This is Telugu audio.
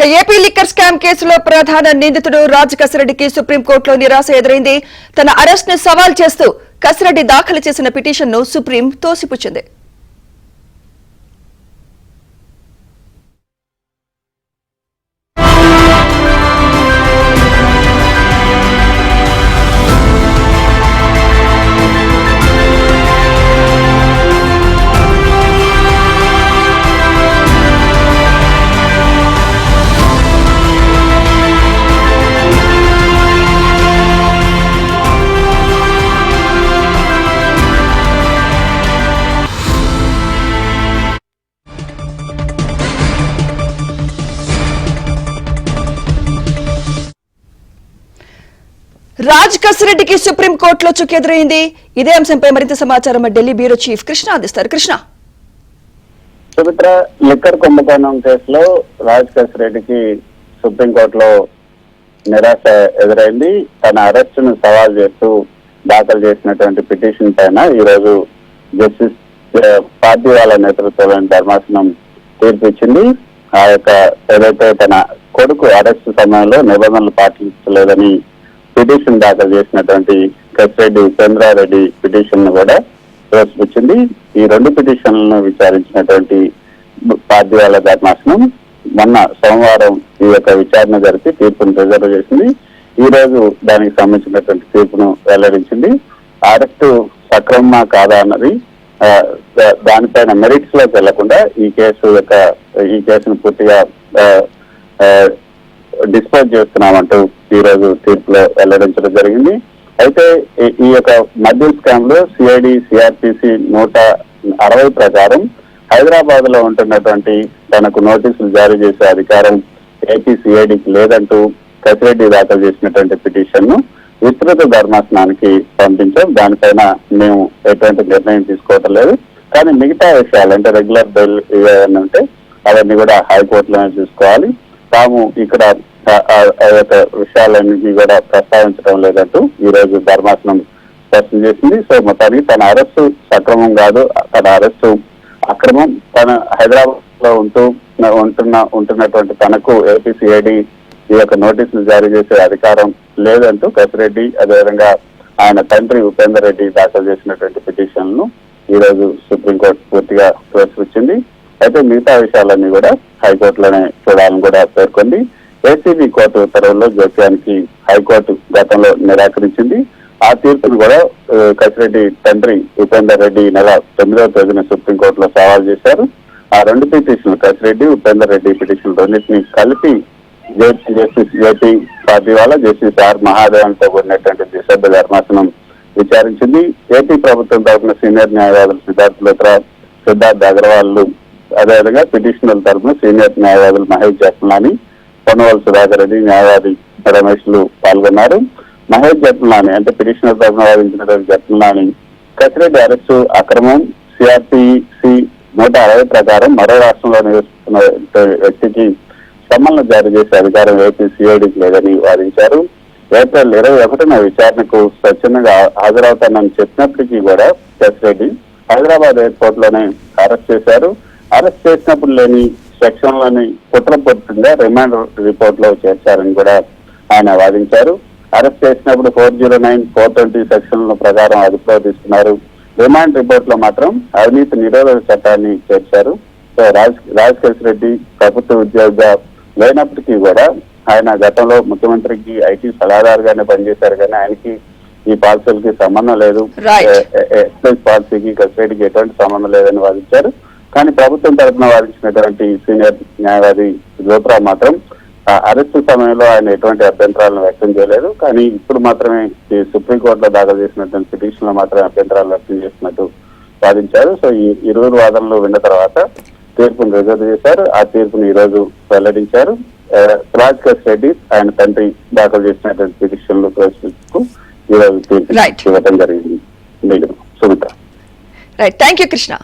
ఏపీ లిక్కర్ స్కామ్ కేసులో ప్రధాన నిందితుడు రాజ్ కసిరెడ్డికి సుప్రీంకోర్టులో నిరాశ ఎదురైంది. తన అరెస్ట్ ను సవాల్ చేస్తూ కసిరెడ్డి దాఖలు చేసిన పిటిషన్ను సుప్రీం తోసిపుచ్చింది. రాజ్ కసిరెడ్డికి సుప్రీంకోర్టులో చుక్కెదురైంది. ఇదే అంశంపై మరింత సమాచారం ఢిల్లీ బ్యూరో చీఫ్ కృష్ణ అందిస్తారు. కృష్ణ, సుమిత్ర, లిక్కర్ కుంభకోణం కేసులో రాజ్ కసిరెడ్డికి సుప్రీంకోర్టులో నిరాశ ఎదురైంది. తన అరెస్ట్ ను సవాల్ చేస్తూ దాఖలు చేసినటువంటి పిటిషన్ పైన ఈ రోజు జస్టిస్ పార్టీవాల నేతృత్వంలోని ధర్మాసనం తీర్పు ఇచ్చింది. ఆ యొక్క ఏదైతే తన కొడుకు అరెస్ట్ సమయంలో నిబంధనలు పాటించలేదని పిటిషన్ దాఖలు చేసినటువంటి కసిరెడ్డి ఉపేంద్రారెడ్డి పిటిషన్ ను కూడా తోసిపుచ్చింది. ఈ రెండు పిటిషన్లను విచారించినటువంటి పార్టీవాల ధర్మాసనం మొన్న సోమవారం ఈ యొక్క విచారణ జరిపి తీర్పును రిజర్వ్ చేసింది. ఈ రోజు దానికి సంబంధించినటువంటి తీర్పును వెల్లడించింది. అరెస్టు సక్రమమా కాదా అన్నది దానిపైన మెరిట్స్ లోకి వెళ్లకుండా ఈ కేసును పూర్తిగా డిస్పోజ్ చేస్తున్నామంటూ ఈ రోజు తీర్పులో వెల్లడించడం జరిగింది. అయితే ఈ యొక్క మద్యం స్కామ్ లో సిఐడి సిఆర్పిసి 160 ప్రకారం హైదరాబాద్ లో ఉంటున్నటువంటి తనకు నోటీసులు జారీ చేసే అధికారం ఏపీ సిఐడికి లేదంటూ కసిరెడ్డి దాఖలు చేసినటువంటి పిటిషన్ ను విస్తృత ధర్మాసనానికి పంపించాం. దానిపైన మేము ఎటువంటి నిర్ణయం తీసుకోవటం లేదు. కానీ మిగతా విషయాలు అంటే రెగ్యులర్ బెయిల్ ఏమైనా ఉంటే అవన్నీ కూడా హైకోర్టులోనే చూసుకోవాలి. తాము ఇక్కడ విషయాలన్నింటినీ కూడా ప్రస్తావించడం లేదంటూ ఈ రోజు ధర్మాసనం స్పష్టం చేసింది. సో మొత్తానికి తన అరెస్టు సక్రమం కాదు, తన అరెస్టు అక్రమం. తన హైదరాబాద్ లో ఉంటున్నటువంటి తనకు ఏపీ సిఐడి ఈ యొక్క నోటీసులు జారీ చేసే అధికారం లేదంటూ కసిరెడ్డి అదేవిధంగా ఆయన తండ్రి ఉపేందర్ రెడ్డి దాఖలు చేసినటువంటి పిటిషన్ ను ఈ రోజు సుప్రీంకోర్టు పూర్తిగా తోసిపుచ్చింది. అయితే మిగతా విషయాలన్నీ కూడా హైకోర్టులోనే చూడాలని కూడా పేర్కొంది. ఏసీబీ కోర్టు ఉత్తర్వుల్లో జోక్యానికి హైకోర్టు గతంలో నిరాకరించింది. ఆ తీర్పును కూడా కసిరెడ్డి తండ్రి ఉపేందర్ రెడ్డి నెల 9వ తేదీన సుప్రీంకోర్టులో సవాల్ చేశారు. ఆ రెండు పిటిషన్లు కసిరెడ్డి ఉపేందర్ రెడ్డి పిటిషన్ రెండింటినీ కలిపి జస్టిస్ ఏపీ పార్టీవాల జస్టిస్ ఆర్ మహాదేవన్తో కూడినటువంటి సభ్య ధర్మాసనం విచారించింది. ఏపీ ప్రభుత్వం తరఫున సీనియర్ న్యాయవాదులు సిద్ధార్థ్ అగర్వాల్, అదేవిధంగా పిటిషనర్ల తరఫున సీనియర్ న్యాయవాదులు మహేష్ జట్మలాని, పొన్నవల్ సుధాకర్ రెడ్డి, న్యాయవాది రమేష్లు పాల్గొన్నారు. మహేష్ జట్మలాని అంటే పిటిషనర్ తరఫున వాదించినటువంటి జట్మలాని కసిరెడ్డి అరెస్టు అక్రమం, సిఆర్పిసి 160 ప్రకారం మరో రాష్ట్రంలో నివసిస్తున్న వ్యక్తికి సమన్లు జారీ చేసే అధికారం ఏపీ సిఐడికి లేదని వాదించారు. ఏప్రిల్ 21న విచారణకు స్వచ్ఛందంగా హాజరవుతానని చెప్పినప్పటికీ కూడా కసిరెడ్డి హైదరాబాద్ ఎయిర్పోర్ట్ లోనే అరెస్ట్ చేశారు. అరెస్ట్ చేసినప్పుడు లేని సెక్షన్లోని కుట్రపూర్తిగా రిమాండ్ రిపోర్ట్ లో చేర్చారని కూడా ఆయన వాదించారు. అరెస్ట్ చేసినప్పుడు 409, 420 సెక్షన్ల ప్రకారం అదుపులో తీసుకున్నారు. రిమాండ్ రిపోర్ట్ లో మాత్రం అవినీతి నిరోధక చట్టాన్ని చేర్చారు. సో రాజ్ కసిరెడ్డి ప్రభుత్వ ఉద్యోగిగా లేనప్పటికీ కూడా ఆయన గతంలో ముఖ్యమంత్రికి ఐటీ సలహాదారుగానే పనిచేశారు. కానీ ఆయనకి ఈ పాలసీలకి సంబంధం లేదు, ఎక్సైజ్ పాలసీకి కసిరెడ్డికి ఎటువంటి సంబంధం లేదని వాదించారు. కానీ ప్రభుత్వం తరఫున వాదించినటువంటి సీనియర్ న్యాయవాది జ్యోతిరావు మాత్రం అరెస్టు సమయంలో ఆయన ఎటువంటి అభ్యంతరాలను వ్యక్తం చేయలేదు. కానీ ఇప్పుడు మాత్రమే ఈ సుప్రీంకోర్టులో దాఖలు చేసినటువంటి పిటిషన్ లో మాత్రమే అభ్యంతరాలు వ్యక్తం చేసినట్టు వాదించారు. సో ఈ ఇరువురు వాదనలు విన్న తర్వాత తీర్పును రిజర్వ్ చేశారు. ఆ తీర్పును ఈ రోజు వెల్లడించారు. రాజ్ కసిరెడ్డి ఆయన తండ్రి దాఖలు చేసినటువంటి పిటిషన్లు తోసిపుచ్చుకు ఈ రోజు తీర్పు ఇవ్వడం జరిగింది. Sumitra, thank you Krishna.